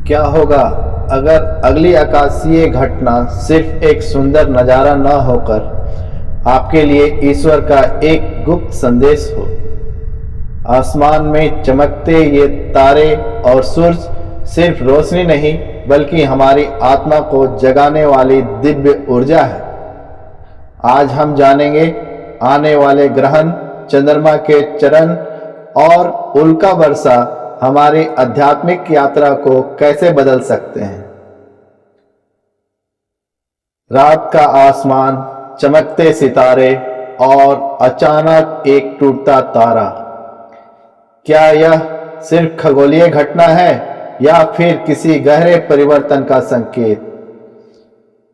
क्या होगा अगर अगली आकाशीय घटना सिर्फ एक सुंदर नज़ारा न होकर आपके लिए ईश्वर का एक गुप्त संदेश हो। आसमान में चमकते ये तारे और सूरज सिर्फ रोशनी नहीं बल्कि हमारी आत्मा को जगाने वाली दिव्य ऊर्जा है। आज हम जानेंगे आने वाले ग्रहण, चंद्रमा के चरण और उल्का वर्षा हमारी आध्यात्मिक यात्रा को कैसे बदल सकते हैं। रात का आसमान, चमकते सितारे और अचानक एक टूटता तारा, क्या यह सिर्फ खगोलीय घटना है या फिर किसी गहरे परिवर्तन का संकेत?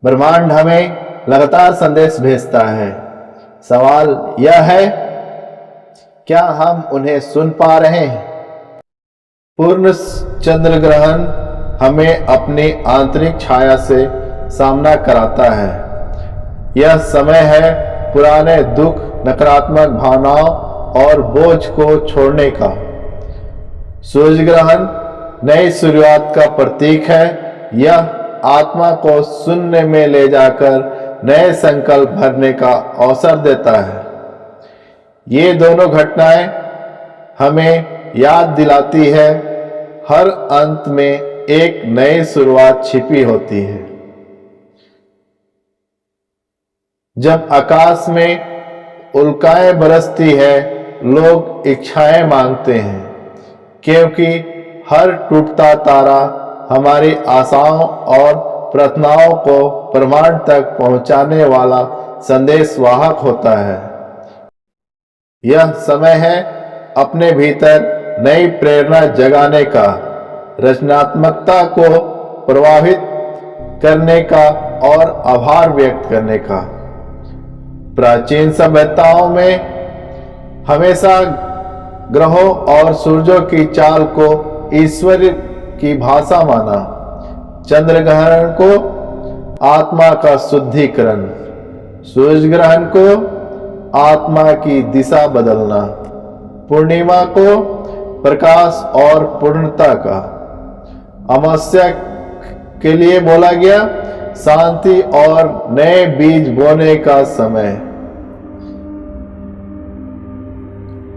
ब्रह्मांड हमें लगातार संदेश भेजता है। सवाल यह है, क्या हम उन्हें सुन पा रहे हैं? पूर्ण चंद्र ग्रहण हमें अपनी आंतरिक छाया से सामना कराता है। यह समय है पुराने दुख, नकारात्मक भावनाओं और बोझ को छोड़ने का। सूर्य ग्रहण नई शुरुआत का प्रतीक है। यह आत्मा को शून्य में ले जाकर नए संकल्प भरने का अवसर देता है। ये दोनों घटनाएं हमें याद दिलाती है, हर अंत में एक नई शुरुआत छिपी होती है। जब आकाश में उल्काएं बरसती है, लोग इच्छाएं मांगते हैं, क्योंकि हर टूटता तारा हमारी आशाओं और प्रार्थनाओं को ब्रह्मांड तक पहुंचाने वाला संदेशवाहक होता है। यह समय है अपने भीतर नई प्रेरणा जगाने का, रचनात्मकता को प्रभावित करने का और आभार व्यक्त करने का। प्राचीन सभ्यताओं में हमेशा ग्रहों और सूर्यों की चाल को ईश्वर की भाषा माना। चंद्र ग्रहण को आत्मा का शुद्धिकरण, सूर्य ग्रहण को आत्मा की दिशा बदलना, पूर्णिमा को प्रकाश और पूर्णता का, अमावस्या के लिए बोला गया शांति और नए बीज बोने का समय।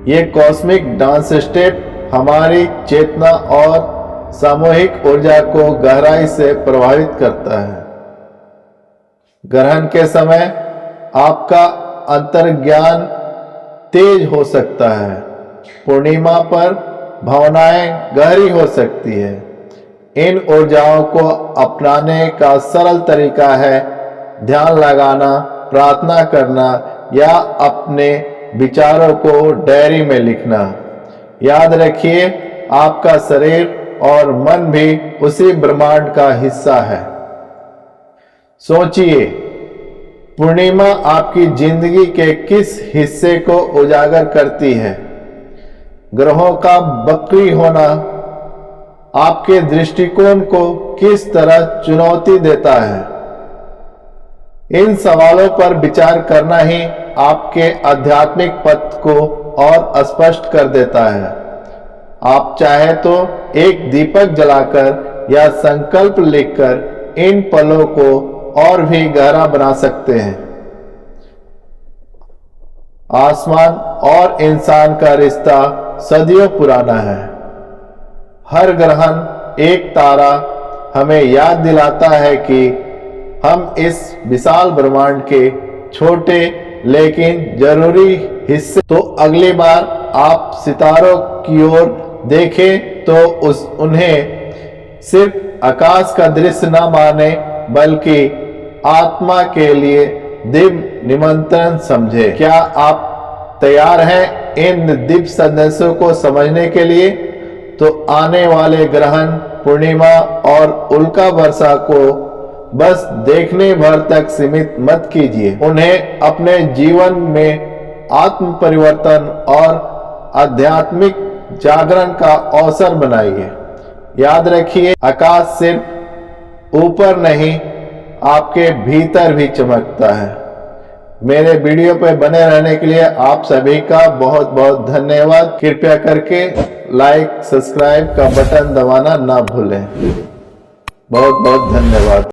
ये कॉस्मिक डांस स्टेप हमारी चेतना और सामूहिक ऊर्जा को गहराई से प्रभावित करता है। ग्रहण के समय आपका अंतर्ज्ञान तेज हो सकता है। पूर्णिमा पर भावनाएं गहरी हो सकती है। इन ऊर्जाओं को अपनाने का सरल तरीका है ध्यान लगाना, प्रार्थना करना या अपने विचारों को डायरी में लिखना। याद रखिए, आपका शरीर और मन भी उसी ब्रह्मांड का हिस्सा है। सोचिए, पूर्णिमा आपकी जिंदगी के किस हिस्से को उजागर करती है? ग्रहों का वक्री होना आपके दृष्टिकोण को किस तरह चुनौती देता है? इन सवालों पर विचार करना ही आपके आध्यात्मिक पथ को और स्पष्ट कर देता है। आप चाहे तो एक दीपक जलाकर या संकल्प लिखकर इन पलों को और भी गहरा बना सकते हैं। आसमान और इंसान का रिश्ता सदियों पुराना है। हर ग्रहण एक तारा हमें याद दिलाता है कि हम इस विशाल ब्रह्मांड के छोटे लेकिन जरूरी हिस्से। तो अगली बार आप सितारों की ओर देखें तो उन्हें सिर्फ आकाश का दृश्य न माने बल्कि आत्मा के लिए दिव्य निमंत्रण समझे। क्या आप तैयार हैं इन दिव्य संदेशों को समझने के लिए? तो आने वाले ग्रहण, पूर्णिमा और उल्का वर्षा को बस देखने भर तक सीमित मत कीजिए। उन्हें अपने जीवन में आत्म परिवर्तन और आध्यात्मिक जागरण का अवसर बनाइए। याद रखिए, आकाश सिर्फ ऊपर नहीं, आपके भीतर भी चमकता है। मेरे वीडियो पे बने रहने के लिए आप सभी का बहुत बहुत धन्यवाद। कृपया करके लाइक, सब्सक्राइब का बटन दबाना ना भूलें। बहुत बहुत धन्यवाद।